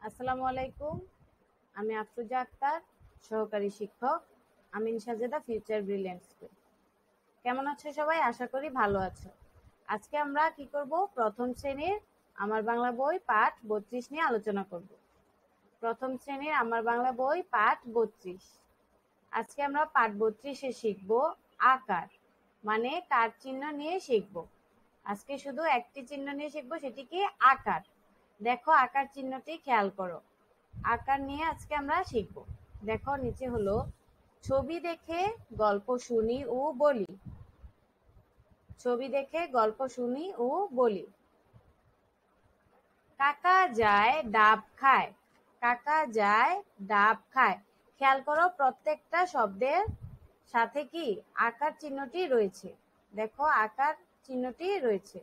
আসসালামু আলাইকুম। আমি আফরোজা আক্তার, সহকারী শিক্ষক, আমিন সাজেদা ফিউচার ব্রিলিয়ান্ট স্কুল। কেমন আছো সবাই? আশা করি ভালো আছো। আজকে আমরা কি করব? প্রথম শ্রেণীর আমার বাংলা বই পাঠ 32 নিয়ে আলোচনা করব। প্রথম শ্রেণীর আমার বাংলা বই পাঠ 32। আজকে আমরা পাঠ 32-এ শিখব আকার, মানে কার চিহ্ন নিয়ে শিখব। আজকে শুধু একটি চিহ্ন নিয়ে শিখব, সেটি কি? আকার। দেখো আকার চিহ্নটি খেয়াল করো। আকার নিয়ে আজকে আমরা শিখব। দেখো নিচে হলো ছবি দেখে গল্প শুনি ও বলি। ছবি দেখে গল্প শুনি ও বলি। কাকা যায় ডাব খায়। কাকা যায় ডাব খায়। খেয়াল করো প্রত্যেকটা শব্দের সাথে কি আকার চিহ্নটি রয়েছে। দেখো আকার চিহ্নটি রয়েছে।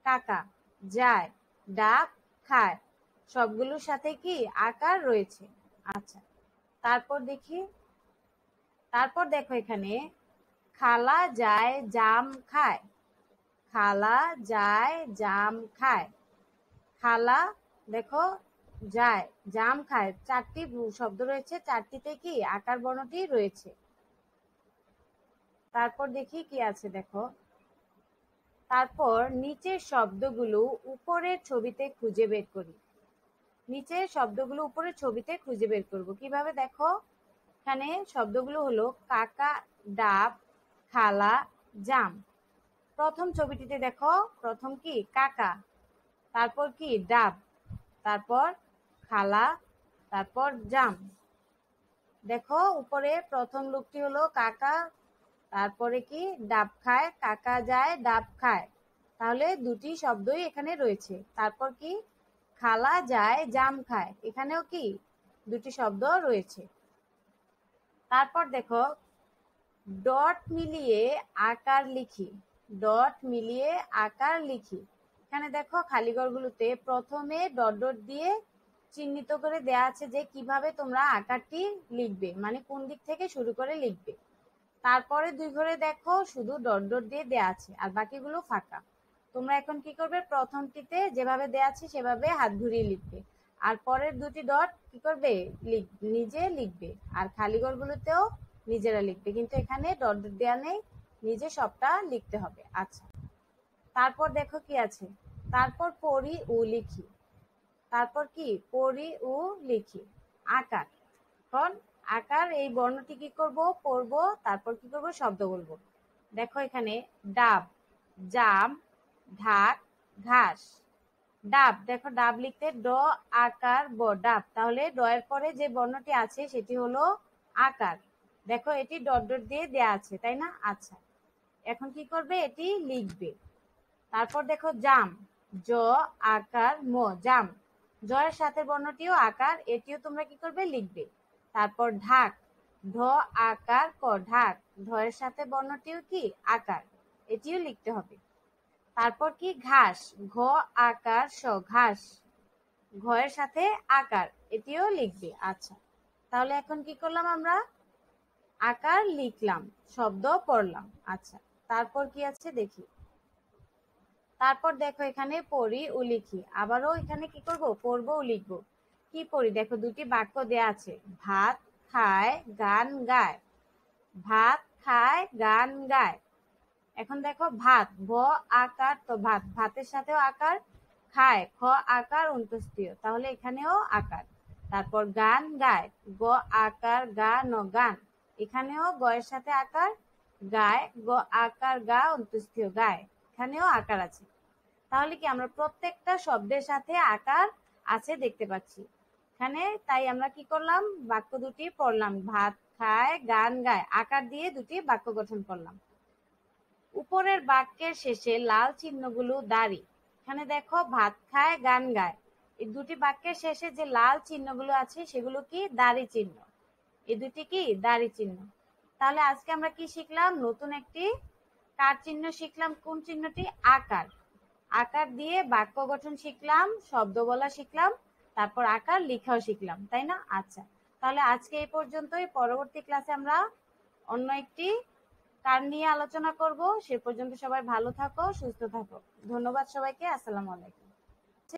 কাকা যায় ডাব খায়, সবগুলোর সাথে কি আকার রয়েছে। আচ্ছা, তারপর দেখো এখানে খালা যায় জাম খায়। খালা যায় জাম খায়। খালা দেখো যায় জাম খায়, চারটি শব্দ রয়েছে, চারটিতে কি আকার বর্ণটি রয়েছে। তারপর দেখি কি আছে। দেখো তারপর নিচের শব্দগুলো উপরের ছবিতে খুঁজে বের করি। নিচের শব্দগুলো উপরের ছবিতে খুঁজে বের করব কিভাবে? দেখো এখানে শব্দগুলো হলো কাকা, ডাব, খালা, জাম। প্রথম ছবিটিতে দেখো, প্রথম কি কাকা, তারপর কি ডাব, তারপর খালা, তারপর জাম। দেখো উপরে প্রথম লোকটি হলো কাকা, তারপরে কি ডাব খায়, কাকা যায় ডাব খায়, তাহলে দুটি শব্দই এখানে রয়েছে। তারপর কি খালা যায় জাম খায়, এখানেও কি দুটি শব্দ রয়েছে। তারপর দেখো ডট মিলিয়ে আকার লিখি। ডট মিলিয়ে আকার লিখি। এখানে দেখো খালি ঘরগুলোতে প্রথমে ডট ডট দিয়ে চিহ্নিত করে দেয়া আছে যে কিভাবে তোমরা আকারটি লিখবে, মানে কোন দিক থেকে শুরু করে লিখবে। তারপরে দুই ঘরে দেখো শুধু ডট ডট দিয়ে দেয়া আছে, আর বাকিগুলো ফাঁকা। তোমরা এখন কি করবে? প্রথমটিতে যেভাবে দেয়া আছে সেভাবে হাত ঘুরিয়ে লিখবে, আর পরের দুটি ডট কি করবে? নিজে লিখবে, আর খালি ঘরগুলোতেও নিজেরা লিখবে, কিন্তু এখানে ডট ডট দেয়া নেই, নিজে সবটা লিখতে হবে। আচ্ছা, তারপর দেখো কি আছে। তারপর পড়ি ও লিখি। তারপর কি পড়ি ও লিখি আকার। এখন আকার এই বর্ণটি কি করব? পড়ব, তারপর কি করব? শব্দ বলবো। দেখো এখানে ডাব, জাম, ঢাক, ঘাস। ডাব, দেখো ডাব লিখতে ড আকার ব, ডাব। তাহলে ড এর পরে যে বর্ণটি আছে সেটি হলো আকার। দেখো এটি ডট ডট দিয়ে দেয়া আছে, তাই না? আচ্ছা, এখন কি করবে? এটি লিখবে। তারপর দেখো জাম, জ আকার ম, জাম। জ এর সাথে বর্ণটিও আকার, এটিও তোমরা কি করবে? লিখবে। তারপর ঢাক, ঢ আকার ক, ঢাক। ঢ এর সাথে বর্ণটিও কি আকার, এটিও লিখতে হবে। তারপর কি ঘাস, ঘ আকার স, ঘাস। ঘ এর সাথে আকার, এটিও লিখবে। আচ্ছা, তাহলে এখন কি করলাম? আমরা আকার লিখলাম, শব্দ পড়লাম। আচ্ছা, তারপর কি আছে দেখি। তারপর দেখো এখানে পড়ি ও লিখি। আবারও এখানে কি করব? পড়বো ও লিখবো। কি পড়ি? দেখো দুটি বাক্য দেয়া আছে, ভাত খায় গান গায়। ভাত খায় গান গায়। এখন দেখো ভাত, ভ আকার তো ভাত, ভাতের সাথেও আকার, খায় খ আকার অন্তস্থীয়, তাহলে এখানেও আকার। তারপর গান গায়, গ আকার গা ন, গান। এখানেও গ এর সাথে আকার, গায় গ আকার গা অন্তস্থীয়, গায়। এখানেও আকার আছে। তাহলে কি আমরা প্রত্যেকটা শব্দের সাথে আকার আছে দেখতে পাচ্ছি এখানে। তাই আমরা কি করলাম? বাক্য দুটি পড়লাম, ভাত খায় গান গায়, আকার দিয়ে দুটি বাক্য গঠন করলাম। উপরের বাক্যের শেষে লাল চিহ্নগুলো দাঁড়ি। এখানে দেখো ভাত খায় গান গায়, এই দুটি বাক্যের শেষে যে লাল চিহ্নগুলো আছে সেগুলো কি? দাঁড়ি চিহ্ন। এই দুটি কি? দাঁড়ি চিহ্ন। তাহলে আজকে আমরা কি শিখলাম? নতুন একটি কার চিহ্ন শিখলাম। কোন চিহ্নটি? আকার। আকার দিয়ে বাক্য গঠন শিখলাম, শব্দ বলা শিখলাম, তারপর আকার লেখাও শিখলাম, তাই না? আচ্ছা, তাহলে আজকে এই পর্যন্তই। পরবর্তী ক্লাসে আমরা অন্য একটি কার নিয়ে আলোচনা করব। সে পর্যন্ত সবাই ভালো থাকো, সুস্থ থাকো। ধন্যবাদ সবাইকে। আসসালামু আলাইকুম।